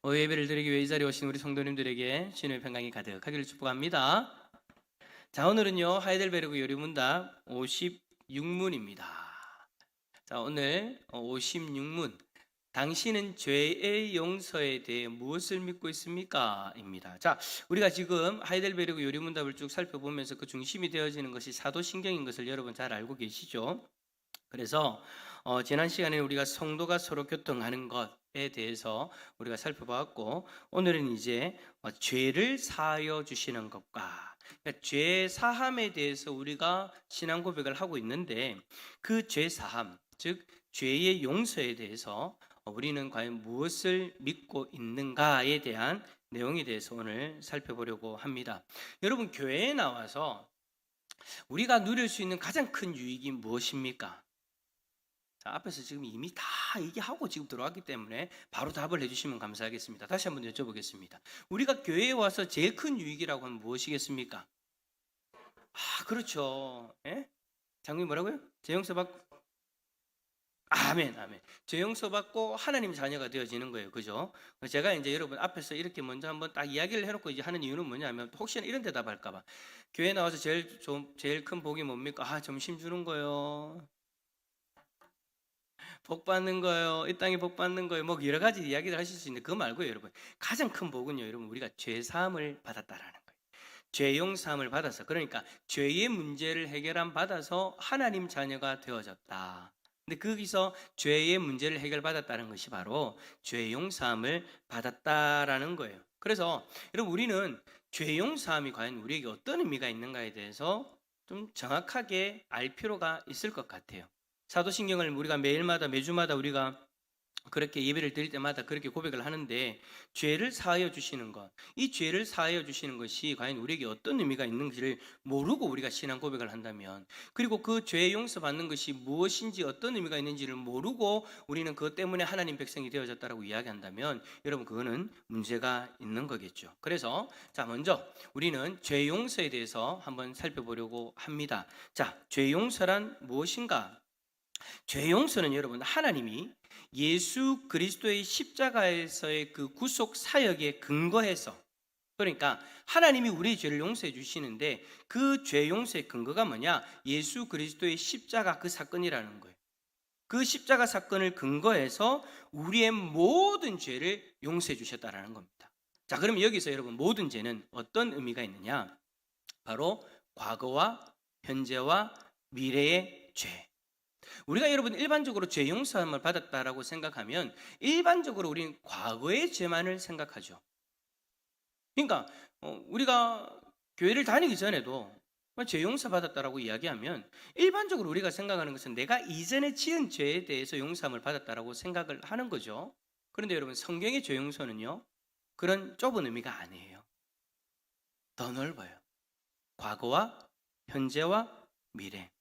예배를 드리기 위해 이 자리에 오신 우리 성도님들에게 주님의 평강이 가득하기를 축복합니다. 자, 오늘은요 하이델베르그 요리문답 56문입니다. 자, 오늘 56문, 당신은 죄의 용서에 대해 무엇을 믿고 있습니까? 입니다. 자, 우리가 지금 하이델베르그 요리문답을 쭉 살펴보면서 그 중심이 되어지는 것이 사도신경인 것을 여러분 잘 알고 계시죠? 그래서 지난 시간에 우리가 성도가 서로 교통하는 것에 대해서 우리가 살펴봤고, 오늘은 이제 죄를 사하여 주시는 것과, 그러니까 죄 사함에 대해서 우리가 신앙 고백을 하고 있는데, 그 죄 사함, 즉 죄의 용서에 대해서 우리는 과연 무엇을 믿고 있는가에 대한 내용에 대해서 오늘 살펴보려고 합니다. 여러분, 교회에 나와서 우리가 누릴 수 있는 가장 큰 유익이 무엇입니까? 자, 앞에서 지금 이미 다 얘기하고 지금 들어왔기 때문에 바로 답을 해주시면 감사하겠습니다. 다시 한번 여쭤보겠습니다. 우리가 교회에 와서 제일 큰 유익이라고 하면 무엇이겠습니까? 그렇죠. 예? 장로님 뭐라고요? 죄용서 받고, 아멘, 아멘. 죄용서 받고 하나님 자녀가 되어지는 거예요. 그죠? 제가 이제 여러분 앞에서 이렇게 먼저 한번 딱 이야기를 해놓고 이제 하는 이유는 뭐냐면, 혹시나 이런 대답할까봐. 교회 나와서 제일 큰 복이 뭡니까? 점심 주는 거요. 복 받는 거요, 이 땅에 복 받는 거요, 뭐 여러 가지 이야기를 하실 수 있는데, 그거 말고요, 여러분. 가장 큰 복은요, 여러분, 우리가 죄 사함을 받았다라는 거예요. 죄 용서함을 받아서, 그러니까 죄의 문제를 해결함 받아서 하나님 자녀가 되어졌다. 근데 거기서 죄의 문제를 해결받았다는 것이 바로 죄 용서함을 받았다라는 거예요. 그래서 여러분, 우리는 죄 용서함이 과연 우리에게 어떤 의미가 있는가에 대해서 좀 정확하게 알 필요가 있을 것 같아요. 사도신경을 우리가 매주마다 우리가 그렇게 예배를 드릴 때마다 그렇게 고백을 하는데, 죄를 사하여 주시는 것, 이 죄를 사하여 주시는 것이 과연 우리에게 어떤 의미가 있는지를 모르고 우리가 신앙 고백을 한다면, 그리고 그 죄 용서 받는 것이 무엇인지 어떤 의미가 있는지를 모르고 우리는 그것 때문에 하나님 백성이 되어졌다라고 이야기한다면, 여러분, 그거는 문제가 있는 거겠죠. 그래서 자, 먼저 우리는 죄 용서에 대해서 한번 살펴보려고 합니다. 자, 죄 용서란 무엇인가? 죄 용서는 여러분, 하나님이 예수 그리스도의 십자가에서의 그 구속 사역에 근거해서, 그러니까 하나님이 우리의 죄를 용서해 주시는데, 그 죄 용서의 근거가 뭐냐? 예수 그리스도의 십자가 그 사건이라는 거예요. 그 십자가 사건을 근거해서 우리의 모든 죄를 용서해 주셨다라는 겁니다. 자, 그럼 여기서 여러분, 모든 죄는 어떤 의미가 있느냐? 바로 과거와 현재와 미래의 죄. 우리가 여러분 일반적으로 죄 용서함을 받았다라고 생각하면, 일반적으로 우리는 과거의 죄만을 생각하죠. 그러니까 우리가 교회를 다니기 전에도 죄 용서 받았다라고 이야기하면, 일반적으로 우리가 생각하는 것은 내가 이전에 지은 죄에 대해서 용서함을 받았다라고 생각을 하는 거죠. 그런데 여러분, 성경의 죄 용서는요, 그런 좁은 의미가 아니에요. 더 넓어요. 과거와 현재와 미래,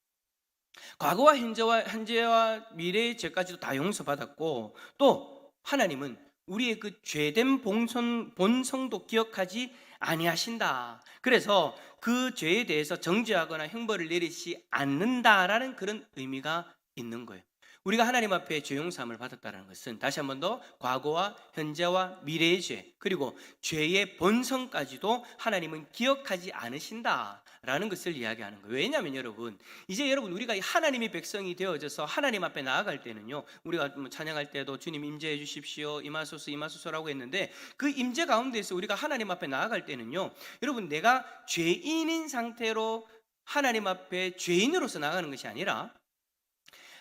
과거와 현재와 미래의 죄까지도 다 용서받았고, 또 하나님은 우리의 그 죄된 본성도 기억하지 아니하신다. 그래서 그 죄에 대해서 정죄하거나 형벌을 내리지 않는다라는 그런 의미가 있는 거예요. 우리가 하나님 앞에 죄 용서함을 받았다는 것은, 다시 한 번 더, 과거와 현재와 미래의 죄, 그리고 죄의 본성까지도 하나님은 기억하지 않으신다라는 것을 이야기하는 거예요. 왜냐하면 여러분, 이제 여러분, 우리가 하나님의 백성이 되어져서 하나님 앞에 나아갈 때는요, 우리가 찬양할 때도 주님 임재해 주십시오, 임하소서 임하소서라고 했는데, 그 임재 가운데서 우리가 하나님 앞에 나아갈 때는요, 여러분, 내가 죄인인 상태로 하나님 앞에 죄인으로서 나가는 것이 아니라,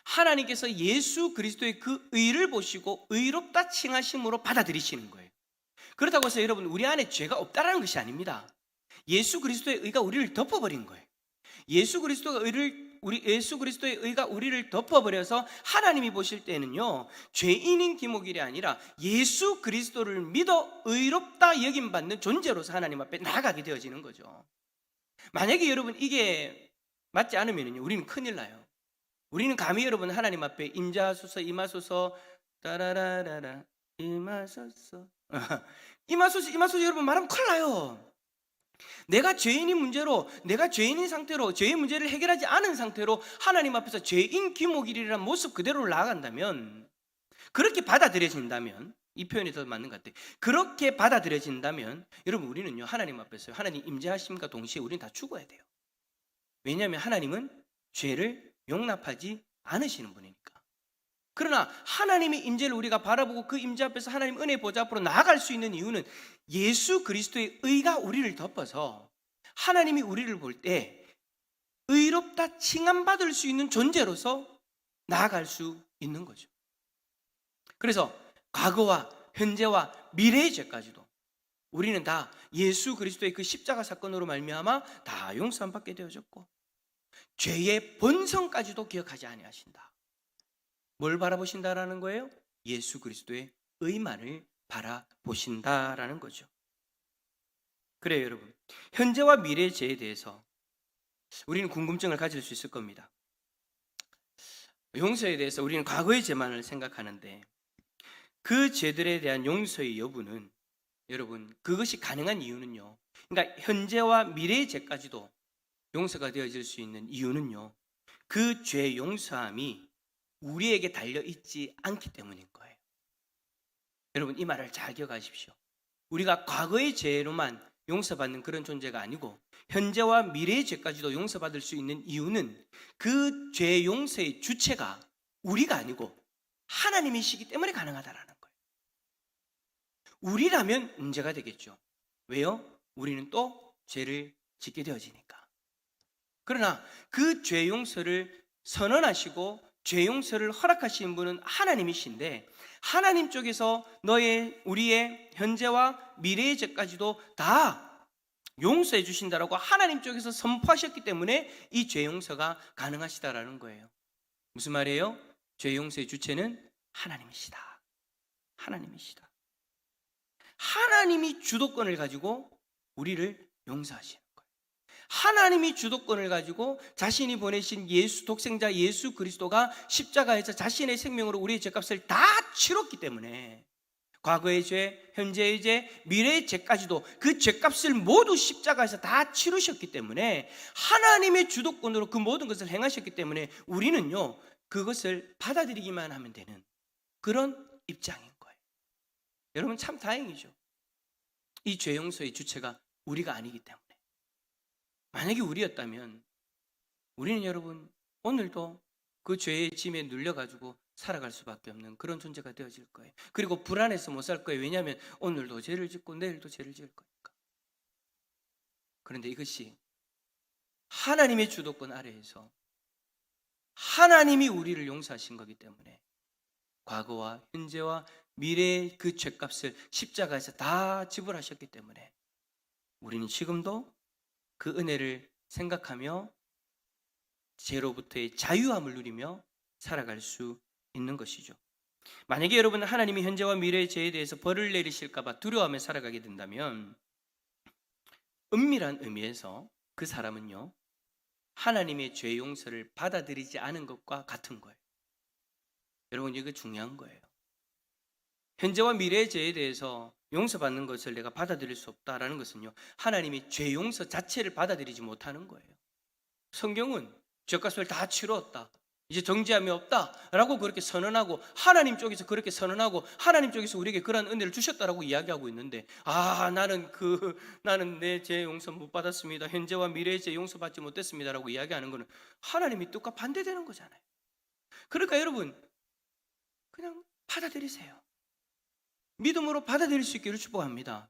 하나님께서 예수 그리스도의 그 의를 보시고 의롭다 칭하심으로 받아들이시는 거예요. 그렇다고 해서 여러분, 우리 안에 죄가 없다라는 것이 아닙니다. 예수 그리스도의 의가 우리를 덮어버린 거예요. 예수 그리스도의 의가 우리를 덮어버려서 하나님이 보실 때는요, 죄인인 기목일이 아니라 예수 그리스도를 믿어 의롭다 여김받는 존재로서 하나님 앞에 나아가게 되어지는 거죠. 만약에 여러분 이게 맞지 않으면요, 우리는 큰일 나요. 우리는 감히 여러분 하나님 앞에 임자하소서 임하소서 따라라라라 임하소서 임하소서 여러분 말하면 큰일 나요. 내가 죄인인 상태로 죄의 문제를 해결하지 않은 상태로 하나님 앞에서 죄인 기목일이라는 모습 그대로 나아간다면, 그렇게 받아들여진다면, 이 표현이 더 맞는 것 같아요. 그렇게 받아들여진다면 여러분 우리는요 하나님 앞에서 하나님 임재하심과 동시에 우리는 다 죽어야 돼요. 왜냐하면 하나님은 죄를 용납하지 않으시는 분이니까. 그러나 하나님의 임재를 우리가 바라보고 그 임재 앞에서 하나님 은혜 보좌 앞으로 나아갈 수 있는 이유는 예수 그리스도의 의가 우리를 덮어서 하나님이 우리를 볼 때 의롭다 칭함받을 수 있는 존재로서 나아갈 수 있는 거죠. 그래서 과거와 현재와 미래의 죄까지도 우리는 다 예수 그리스도의 그 십자가 사건으로 말미암아 다 용서함 받게 되어졌고 죄의 본성까지도 기억하지 아니하신다. 뭘 바라보신다라는 거예요? 예수 그리스도의 의만을 바라보신다라는 거죠. 그래요, 여러분. 현재와 미래의 죄에 대해서 우리는 궁금증을 가질 수 있을 겁니다. 용서에 대해서 우리는 과거의 죄만을 생각하는데 그 죄들에 대한 용서의 여부는 여러분 그것이 가능한 이유는요. 그러니까 현재와 미래의 죄까지도 용서가 되어질 수 있는 이유는요. 그 죄 용서함이 우리에게 달려 있지 않기 때문인 거예요. 여러분 이 말을 잘 기억하십시오. 우리가 과거의 죄로만 용서받는 그런 존재가 아니고 현재와 미래의 죄까지도 용서받을 수 있는 이유는 그 죄 용서의 주체가 우리가 아니고 하나님이시기 때문에 가능하다라는 거예요. 우리라면 문제가 되겠죠. 왜요? 우리는 또 죄를 짓게 되어지니까. 그러나 그 죄 용서를 선언하시고 죄 용서를 허락하시는 분은 하나님이신데 하나님 쪽에서 우리의 현재와 미래의 죄까지도 다 용서해 주신다라고 하나님 쪽에서 선포하셨기 때문에 이 죄 용서가 가능하시다라는 거예요. 무슨 말이에요? 죄 용서의 주체는 하나님이시다. 하나님이시다. 하나님이 주도권을 가지고 우리를 용서하시는 거예요. 하나님이 주도권을 가지고 자신이 보내신 독생자 예수 그리스도가 십자가에서 자신의 생명으로 우리의 죄값을 다 치렀기 때문에 과거의 죄, 현재의 죄, 미래의 죄까지도 그 죄값을 모두 십자가에서 다 치르셨기 때문에 하나님의 주도권으로 그 모든 것을 행하셨기 때문에 우리는요 그것을 받아들이기만 하면 되는 그런 입장인 거예요. 여러분 참 다행이죠. 이 죄 용서의 주체가 우리가 아니기 때문에. 만약에 우리였다면 우리는 여러분 오늘도 그 죄의 짐에 눌려가지고 살아갈 수밖에 없는 그런 존재가 되어질 거예요. 그리고 불안해서 못 살 거예요. 왜냐하면 오늘도 죄를 짓고 내일도 죄를 지을 거니까. 그런데 이것이 하나님의 주도권 아래에서 하나님이 우리를 용서하신 거기 때문에 과거와 현재와 미래의 그 죄값을 십자가에서 다 지불하셨기 때문에 우리는 지금도 그 은혜를 생각하며 죄로부터의 자유함을 누리며 살아갈 수 있는 것이죠. 만약에 여러분은 하나님이 현재와 미래의 죄에 대해서 벌을 내리실까 봐 두려워하며 살아가게 된다면 은밀한 의미에서 그 사람은요 하나님의 죄 용서를 받아들이지 않은 것과 같은 거예요. 여러분 이거 중요한 거예요. 현재와 미래의 죄에 대해서 용서받는 것을 내가 받아들일 수 없다라는 것은요 하나님이 죄 용서 자체를 받아들이지 못하는 거예요. 성경은 죄값을 다 치루었다, 이제 정죄함이 없다라고 그렇게 선언하고 하나님 쪽에서 그렇게 선언하고 하나님 쪽에서 우리에게 그러한 은혜를 주셨다라고 이야기하고 있는데 나는 내 죄 용서 못 받았습니다, 현재와 미래의 죄 용서받지 못했습니다라고 이야기하는 것은 하나님이 뜻과 반대되는 거잖아요. 그러니까 여러분 그냥 받아들이세요. 믿음으로 받아들일 수 있기를 축복합니다.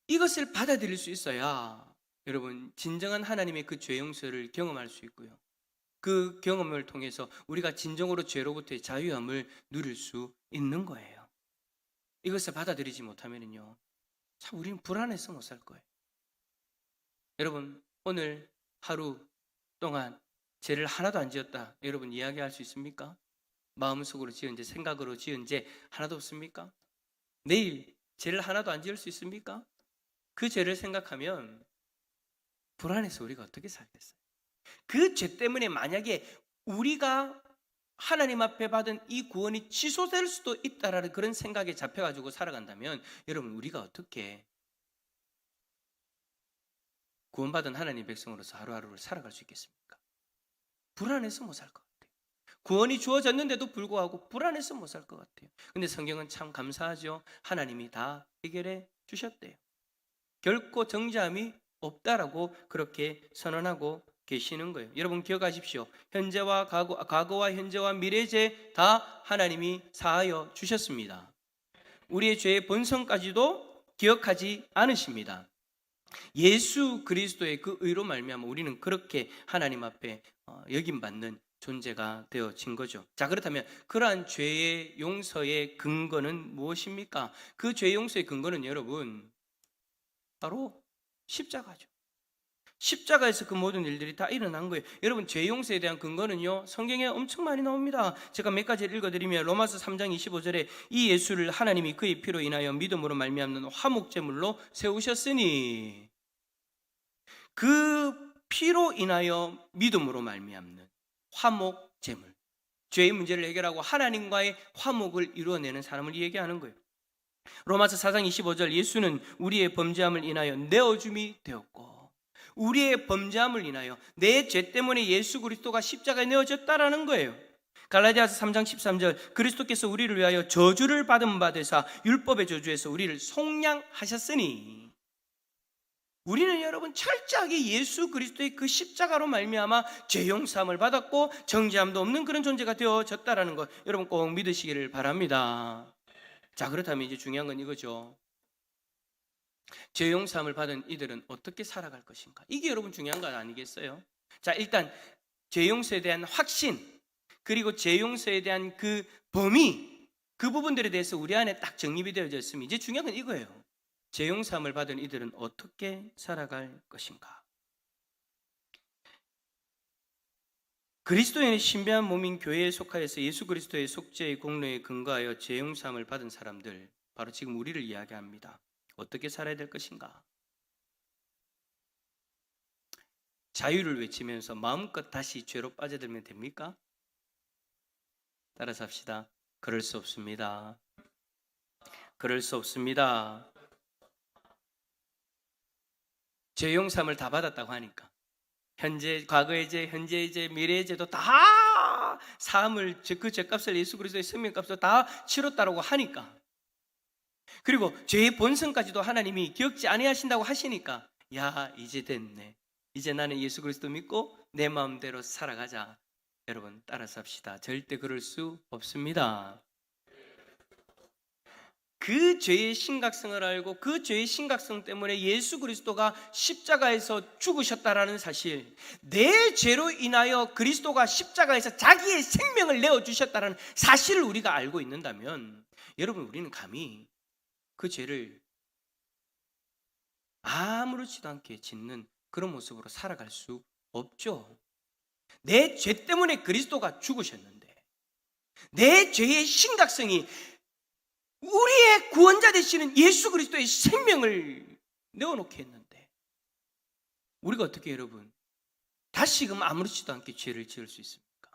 이것을 받아들일 수 있어야 여러분 진정한 하나님의 그 죄 용서를 경험할 수 있고요. 그 경험을 통해서 우리가 진정으로 죄로부터의 자유함을 누릴 수 있는 거예요. 이것을 받아들이지 못하면요 참 우리는 불안해서 못 살 거예요. 여러분 오늘 하루 동안 죄를 하나도 안 지었다 여러분 이야기할 수 있습니까? 마음속으로 지은 죄, 생각으로 지은 죄 하나도 없습니까? 내일 죄를 하나도 안 지을 수 있습니까? 그 죄를 생각하면 불안해서 우리가 어떻게 살겠어요? 그 죄 때문에 만약에 우리가 하나님 앞에 받은 이 구원이 취소될 수도 있다라는 그런 생각에 잡혀가지고 살아간다면 여러분 우리가 어떻게 구원받은 하나님 백성으로서 하루하루를 살아갈 수 있겠습니까? 불안해서 못 살 것 같아요. 구원이 주어졌는데도 불구하고 불안해서 못 살 것 같아요. 근데 성경은 참 감사하죠. 하나님이 다 해결해 주셨대요. 결코 정죄함이 없다라고 그렇게 선언하고 계시는 거예요. 여러분 기억하십시오. 현재와 과거와 현재와 미래의 죄 다 하나님이 사하여 주셨습니다. 우리의 죄의 본성까지도 기억하지 않으십니다. 예수 그리스도의 그 의로 말미암아 우리는 그렇게 하나님 앞에 여김받는 존재가 되어진 거죠. 자, 그렇다면 그러한 죄의 용서의 근거는 무엇입니까? 그 죄 용서의 근거는 여러분 바로 십자가죠. 십자가에서 그 모든 일들이 다 일어난 거예요. 여러분 죄 용서에 대한 근거는요 성경에 엄청 많이 나옵니다. 제가 몇 가지를 읽어드리면 로마서 3장 25절에 이 예수를 하나님이 그의 피로 인하여 믿음으로 말미암는 화목제물로 세우셨으니, 그 피로 인하여 믿음으로 말미암는 화목제물, 죄의 문제를 해결하고 하나님과의 화목을 이루어내는 사람을 얘기하는 거예요. 로마서 4장 25절 예수는 우리의 범죄함을 인하여 내어줌이 되었고, 우리의 범죄함을 인하여 내 죄 때문에 예수 그리스도가 십자가에 내어졌다라는 거예요. 갈라디아서 3장 13절 그리스도께서 우리를 위하여 저주를 받은 바 되사 율법의 저주에서 우리를 속량하셨으니, 우리는 여러분 철저하게 예수 그리스도의 그 십자가로 말미암아 죄 용서함을 받았고 정죄함도 없는 그런 존재가 되어졌다라는 것 여러분 꼭 믿으시기를 바랍니다. 자, 그렇다면 이제 중요한 건 이거죠. 죄 용서함을 받은 이들은 어떻게 살아갈 것인가? 이게 여러분 중요한 거 아니겠어요? 자, 일단 죄 용서에 대한 확신, 그리고 죄 용서에 대한 그 범위, 그 부분들에 대해서 우리 안에 딱 정립이 되어져 있으면 이제 중요한 건 이거예요. 죄 용서함을 받은 이들은 어떻게 살아갈 것인가? 그리스도인의 신비한 몸인 교회에 속하여서 예수 그리스도의 속죄의 공로에 근거하여 죄 용서함을 받은 사람들, 바로 지금 우리를 이야기합니다. 어떻게 살아야 될 것인가? 자유를 외치면서 마음껏 다시 죄로 빠져들면 됩니까? 따라서 합시다. 그럴 수 없습니다. 그럴 수 없습니다. 죄 용서함을 다 받았다고 하니까 현재, 과거의 죄, 현재의 죄, 미래의 죄도 다 사함을, 그 죄값을 예수 그리스도의 생명값을 다 치렀다라고 하니까, 그리고 죄의 본성까지도 하나님이 기억지 아니하신다고 하시니까, 야, 이제 됐네. 이제 나는 예수 그리스도 믿고 내 마음대로 살아가자. 여러분 따라서 합시다. 절대 그럴 수 없습니다. 그 죄의 심각성을 알고 그 죄의 심각성 때문에 예수 그리스도가 십자가에서 죽으셨다라는 사실, 내 죄로 인하여 그리스도가 십자가에서 자기의 생명을 내어주셨다는 사실을 우리가 알고 있는다면, 여러분 우리는 감히 그 죄를 아무렇지도 않게 짓는 그런 모습으로 살아갈 수 없죠. 내 죄 때문에 그리스도가 죽으셨는데, 내 죄의 심각성이 우리의 구원자 되시는 예수 그리스도의 생명을 내어놓게 했는데, 우리가 어떻게 여러분 다시금 아무렇지도 않게 죄를 지을 수 있습니까?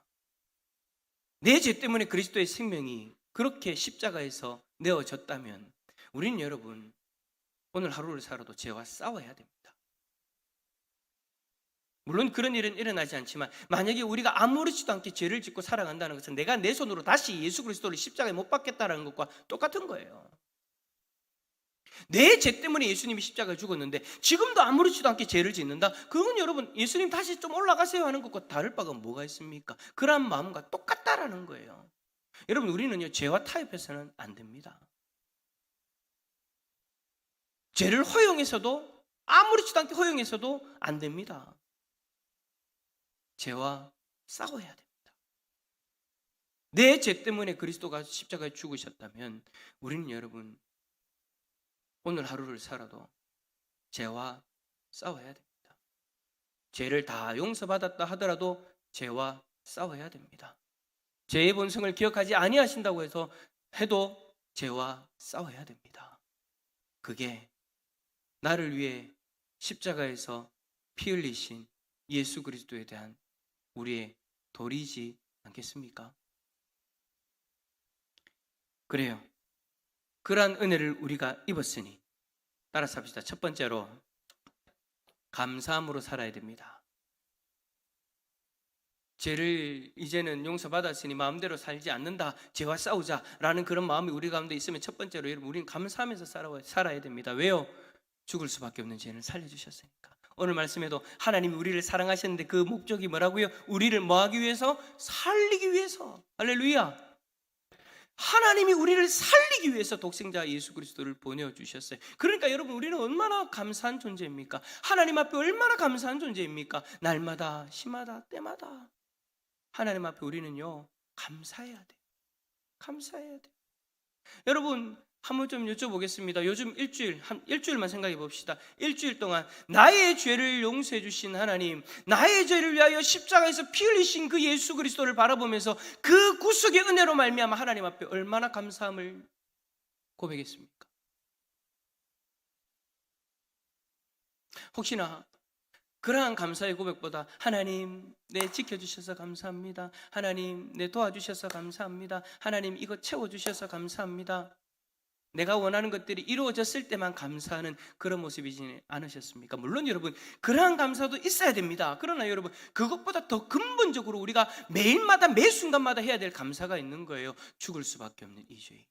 내 죄 때문에 그리스도의 생명이 그렇게 십자가에서 내어졌다면 우리는 여러분 오늘 하루를 살아도 죄와 싸워야 됩니다. 물론 그런 일은 일어나지 않지만, 만약에 우리가 아무렇지도 않게 죄를 짓고 살아간다는 것은 내가 내 손으로 다시 예수 그리스도를 십자가에 못 박겠다는 것과 똑같은 거예요. 내 죄 때문에 예수님이 십자가에 죽었는데 지금도 아무렇지도 않게 죄를 짓는다? 그건 여러분 예수님 다시 좀 올라가세요 하는 것과 다를 바가 뭐가 있습니까? 그러한 마음과 똑같다라는 거예요. 여러분 우리는요 죄와 타협해서는 안 됩니다. 죄를 허용해서도, 아무렇지도 않게 허용해서도 안 됩니다. 죄와 싸워야 됩니다. 내 죄 때문에 그리스도가 십자가에 죽으셨다면 우리는 여러분 오늘 하루를 살아도 죄와 싸워야 됩니다. 죄를 다 용서받았다 하더라도 죄와 싸워야 됩니다. 죄의 본성을 기억하지 아니하신다고 해도 죄와 싸워야 됩니다. 그게 나를 위해 십자가에서 피 흘리신 예수 그리스도에 대한 우리의 도리지 않겠습니까? 그래요. 그러한 은혜를 우리가 입었으니 따라서 합시다. 첫 번째로 감사함으로 살아야 됩니다. 죄를 이제는 용서받았으니 마음대로 살지 않는다, 죄와 싸우자라는 그런 마음이 우리 가운데 있으면 첫 번째로 여러분 우리는 감사하면서 살아야 됩니다. 왜요? 죽을 수밖에 없는 죄를 살려주셨으니까. 오늘 말씀에도 하나님이 우리를 사랑하셨는데 그 목적이 뭐라고요? 우리를 뭐하기 위해서? 살리기 위해서. 할렐루야. 하나님이 우리를 살리기 위해서 독생자 예수 그리스도를 보내주셨어요. 그러니까 여러분 우리는 얼마나 감사한 존재입니까? 하나님 앞에 얼마나 감사한 존재입니까? 날마다 시마다 때마다 하나님 앞에 우리는요 감사해야 돼요. 감사해야 돼요. 여러분 한번 좀 여쭤보겠습니다. 요즘 일주일만 생각해 봅시다. 일주일 동안 나의 죄를 용서해 주신 하나님, 나의 죄를 위하여 십자가에서 피 흘리신 그 예수 그리스도를 바라보면서 그 구속의 은혜로 말미암아 하나님 앞에 얼마나 감사함을 고백했습니까? 혹시나 그러한 감사의 고백보다 하나님 내 지켜주셔서 감사합니다, 하나님 내 도와주셔서 감사합니다, 하나님 이거 채워주셔서 감사합니다, 내가 원하는 것들이 이루어졌을 때만 감사하는 그런 모습이지 않으셨습니까? 물론 여러분 그러한 감사도 있어야 됩니다. 그러나 여러분 그것보다 더 근본적으로 우리가 매일마다 매 순간마다 해야 될 감사가 있는 거예요. 죽을 수밖에 없는 이 죄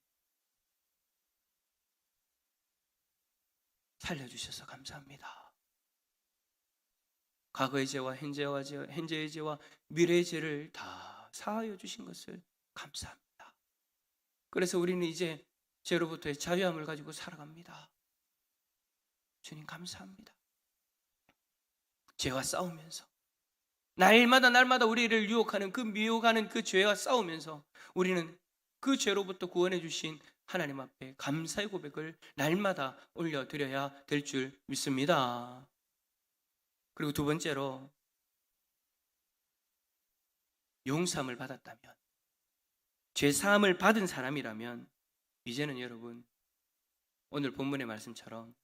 살려주셔서 감사합니다. 과거의 죄와 현재의 죄와 미래의 죄를 다 사하여 주신 것을 감사합니다. 그래서 우리는 이제 죄로부터의 자유함을 가지고 살아갑니다. 주님 감사합니다. 죄와 싸우면서 날마다 우리를 유혹하는 그 미혹하는 그 죄와 싸우면서 우리는 그 죄로부터 구원해 주신 하나님 앞에 감사의 고백을 날마다 올려드려야 될 줄 믿습니다. 그리고 두 번째로 용서함을 받았다면, 죄 사함을 받은 사람이라면 이제는 여러분 오늘 본문의 말씀처럼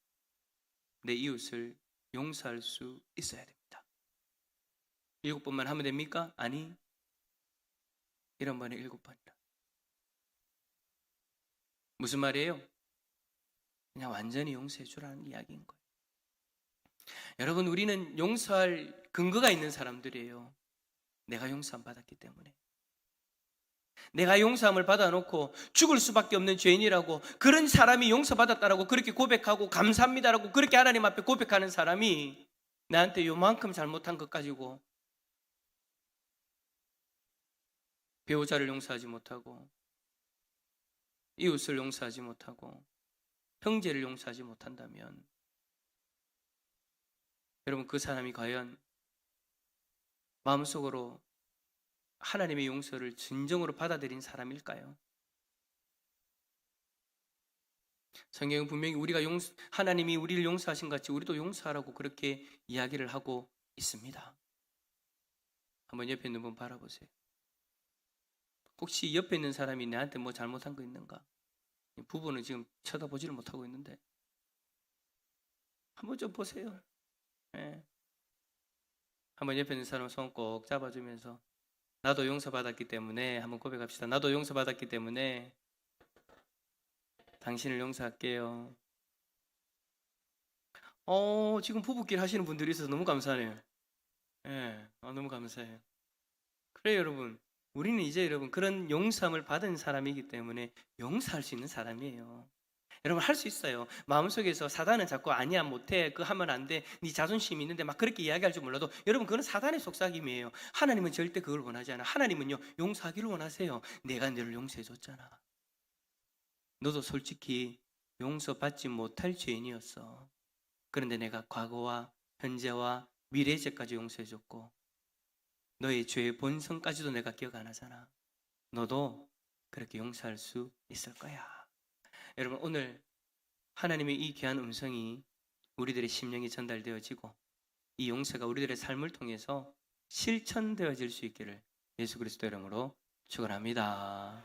내 이웃을 용서할 수 있어야 됩니다. 7번만 하면 됩니까? 아니, 이런 번에 7번이라. 무슨 말이에요? 그냥 완전히 용서해 주라는 이야기인 거예요. 여러분 우리는 용서할 근거가 있는 사람들이에요. 내가 용서 안 받았기 때문에. 내가 용서함을 받아놓고 죽을 수밖에 없는 죄인이라고, 그런 사람이 용서받았다라고 그렇게 고백하고 감사합니다라고 그렇게 하나님 앞에 고백하는 사람이 나한테 요만큼 잘못한 것 가지고 배우자를 용서하지 못하고 이웃을 용서하지 못하고 형제를 용서하지 못한다면 여러분 그 사람이 과연 마음속으로 하나님의 용서를 진정으로 받아들인 사람일까요? 성경은 분명히 하나님이 우리를 용서하신 것 같이 우리도 용서하라고 그렇게 이야기를 하고 있습니다. 한번 옆에 있는 분 바라보세요. 혹시 옆에 있는 사람이 나한테 뭐 잘못한 거 있는가? 부부는 지금 쳐다보지를 못하고 있는데 한번 좀 보세요. 네. 한번 옆에 있는 사람 손 꼭 잡아주면서 나도 용서받았기 때문에 한번 고백합시다. 나도 용서받았기 때문에 당신을 용서할게요. 지금 부부끼리 하시는 분들이 있어서 너무 감사하네요. 네, 너무 감사해요. 그래요 여러분, 우리는 이제 여러분 그런 용서함을 받은 사람이기 때문에 용서할 수 있는 사람이에요. 여러분 할 수 있어요. 마음속에서 사단은 자꾸 아니야 못해 그거 하면 안 돼 네 자존심이 있는데 막 그렇게 이야기할 줄 몰라도 여러분 그건 사단의 속삭임이에요. 하나님은 절대 그걸 원하지 않아. 하나님은요 용서하기를 원하세요. 내가 너를 용서해 줬잖아. 너도 솔직히 용서받지 못할 죄인이었어. 그런데 내가 과거와 현재와 미래의 죄까지 용서해 줬고 너의 죄의 본성까지도 내가 기억 안 하잖아. 너도 그렇게 용서할 수 있을 거야. 여러분 오늘 하나님의 이 귀한 음성이 우리들의 심령에 전달되어지고 이 용서가 우리들의 삶을 통해서 실천되어질 수 있기를 예수 그리스도 이름으로 축원합니다.